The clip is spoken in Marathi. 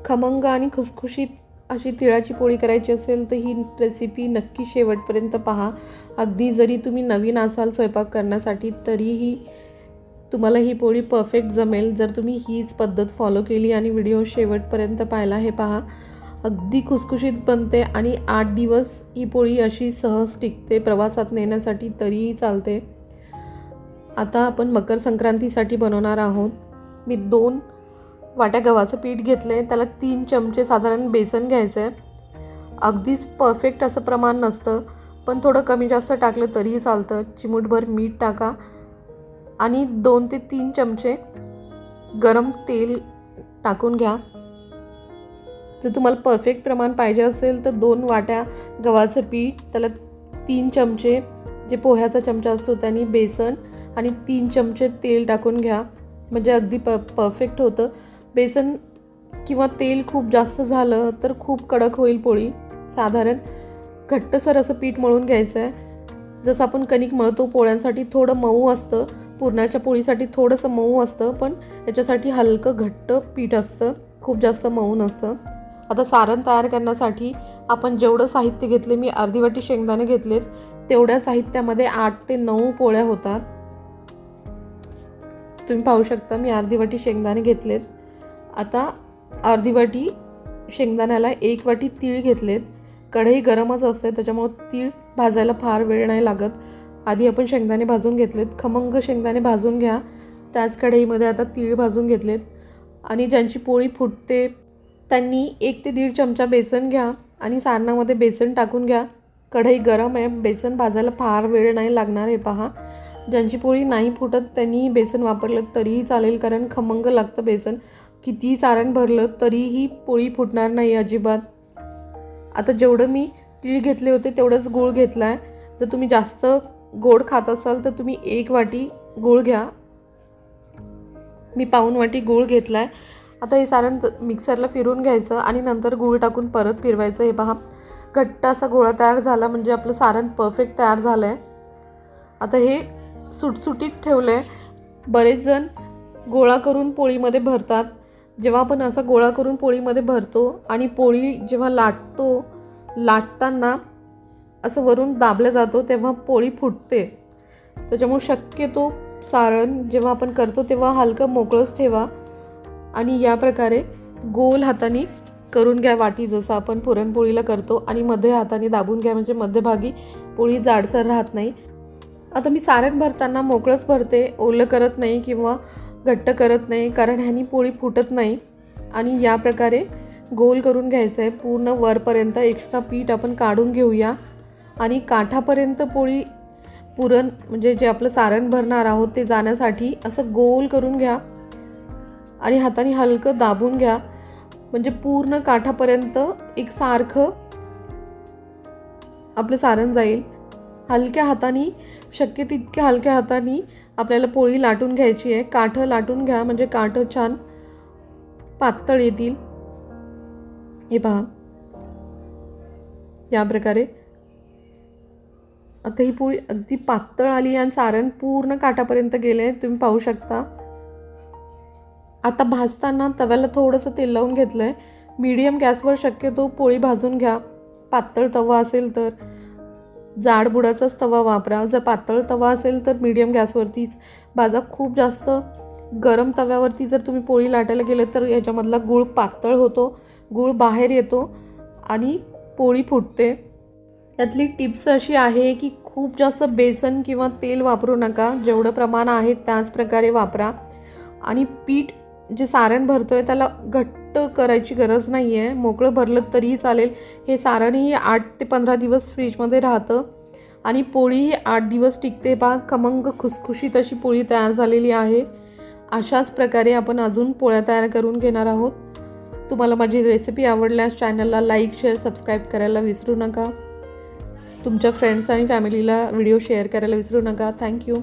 खमंग आणि खुसखुशीत अशी तिळाची पोळी करायची असेल तर ही रेसिपी नक्की शेवटपर्यंत पहा. अगदी जरी तुम्ही नवीन असाल स्वयंपाक करण्यासाठी तरीही तुम्हाला ही पोळी परफेक्ट जमेल जर तुम्ही हीच पद्धत फॉलो केली आणि व्हिडिओ शेवटपर्यंत पाहिला. हे पहा, अगदी खुसखुशीत बनते आणि 8 दिवस ही पोळी अशी सहज टिकते. प्रवासात नेण्यासाठी तरीही चालते. आता आपण मकर संक्रांतीसाठी बनवणार आहोत. मी 2 वाट्या गव्हाचं पीठ घेतलं आहे. त्याला 3 चमचे साधारण बेसन घ्यायचं आहे. अगदीच परफेक्ट असं प्रमाण नसतं, पण थोडं कमी जास्त टाकलं तरीही चालतं. चिमूटभर मीठ टाका आणि 2 ते 3 चमचे गरम तेल टाकून घ्या. जर तुम्हाला परफेक्ट प्रमाण पाहिजे असेल तर 2 वाट्या गव्हाचं पीठ, त्याला 3 चमचे जे पोह्याचा चमचा असतो त्याने बेसन आणि 3 चमचे तेल टाकून घ्या. म्हणजे अगदी परफेक्ट होतं. बेसन किंवा तेल खूप जास्त झालं तर खूप कडक होईल पोळी. साधारण घट्टसर असं पीठ मळून घ्यायचं आहे. जसं आपण कणिक मळतो पोळ्यांसाठी थोडं मऊ असतं, पुरणाच्या पोळीसाठी थोडंसं मऊ असतं, पण याच्यासाठी हलकं घट्ट पीठ असतं, खूप जास्त मऊ नसतं. आता सारण तयार करण्यासाठी आपण जेवढं साहित्य घेतले, मी अर्धी वाटी शेंगदाणे घेतलेत, तेवढ्या साहित्यामध्ये 8 ते 9 पोळ्या होतात. तुम्ही पाहू शकता मी अर्धी वाटी शेंगदाणे घेतलेत. आता अर्धी वाटी शेंगदाण्याला 1 वाटी तीळ घेतलेत. कढई गरमच असते त्याच्यामुळे तीळ भाजायला फार वेळ नाही लागत. आधी आपण शेंगदाणे भाजून घेतलेत. खमंग शेंगदाणे भाजून घ्या. त्याच कढईमध्ये आता तीळ भाजून घेतलेत. आणि ज्यांची पोळी फुटते त्यांनी 1 ते 1.5 चमचा बेसन घ्या आणि सारणामध्ये बेसन टाकून घ्या. कढई गरम आहे, बेसन भाजायला फार वेळ नाही लागणार. हे पहा, ज्यांची पोळी नाही फुटत त्यांनी बेसन वापरलं तरीही चालेल, कारण खमंग लागतं बेसन. कितीही सारण भरलं तरीही पोळी फुटणार नाही अजिबात. आता जेवढं मी तीळ घेतले होते तेवढंच गूळ घेतला आहे. जर तुम्ही जास्त गोड खात असाल तर तुम्ही 1 वाटी गूळ घ्या. मी पाऊण वाटी गूळ घेतला आहे. आता हे सारण मिक्सरला फिरून घ्यायचं आणि नंतर गूळ टाकून परत फिरवायचं. हे पहा, घट्ट असा गोळा तयार झाला म्हणजे आपलं सारण परफेक्ट तयार झालं आहे. आता हे सुटसुटीत ठेवलं आहे. बरेच जण गोळा करून पोळीमध्ये भरतात. जेव्हा आपण असा गोळा करून पोळीमध्ये भरतो आणि पोळी जेव्हा लाटताना असं वरून दाबलं जातो तेव्हा पोळी फुटते. त्याच्यामुळे शक्यतो सारण जेव्हा आपण करतो तेव्हा हलकं मोकळंच ठेवा आणि या प्रकारे गोल हाताने करून घ्या वाटी, जसं आपण पुरणपोळीला करतो, आणि मध्ये हाताने दाबून घ्या म्हणजे मध्यभागी पोळी जाडसर राहत नाही. आता मी सारण भरताना मोकळंच भरते, ओलं करत नाही किंवा घट्ट करत नाही, कारण ह्यानी पोळी फुटत नाही. आणि या प्रकारे गोल करून घ्यायचं आहे पूर्ण वरपर्यंत. एक्स्ट्रा पीठ आपण काढून घेऊया आणि काठापर्यंत पोळी पुरण म्हणजे जे आपलं सारण भरणार आहोत ते जाण्यासाठी असं गोल करून घ्या आणि हाताने हलकं दाबून घ्या म्हणजे पूर्ण काठापर्यंत एकसारखं आपलं सारण जाईल. हलक्या हाताने, शक्य तितक्या हलक्या हाताने आपल्याला पोळी लाटून घ्यायची आहे. काठं लाटून घ्या म्हणजे काठं छान पातळ येतील. हे पहा, या प्रकारे आता ही पोळी अगदी पातळ आली आणि सारण पूर्ण काठापर्यंत गेले, तुम्ही पाहू शकता. आता भाजताना तव्याला थोडंसं तेल लावून घेतलं आहे. मीडियम गॅसवर शक्यतो पोळी भाजून घ्या. पातळ तवा असेल तर जाड बुडाचाच तवा वापरा. जर पातळ तवा असेल तर मीडियम गॅसवरतीच भाजा. खूप जास्त गरम तव्यावरती जर तुम्ही पोळी लाटायला गेले तर याच्यामधला गूळ पातळ होतो, गूळ बाहेर येतो आणि पोळी फुटते. यातली टिप्स अशी आहे की खूप जास्त बेसन किंवा तेल वापरू नका. जेवढं प्रमाण आहे त्याच प्रकारे वापरा. आणि पीठ जे सारण भरतो आहे त्याला घट्ट करायची गरज नाही आहे, मोकळं भरलं तरीही चालेल. हे सारणही 8 ते 15 दिवस फ्रीजमध्ये राहतं आणि पोळीही 8 दिवस टिकते. पहा, खमंग खुसखुशीत अशी पोळी तयार झालेली आहे. अशाच प्रकारे आपण अजून पोळ्या तयार करून घेणार आहोत. तुम्हाला माझी रेसिपी आवडल्यास चॅनलला लाईक, शेअर, सबस्क्राईब करायला विसरू नका. तुमच्या फ्रेंड्स आणि फॅमिलीला व्हिडिओ शेअर करायला विसरू नका. थँक्यू.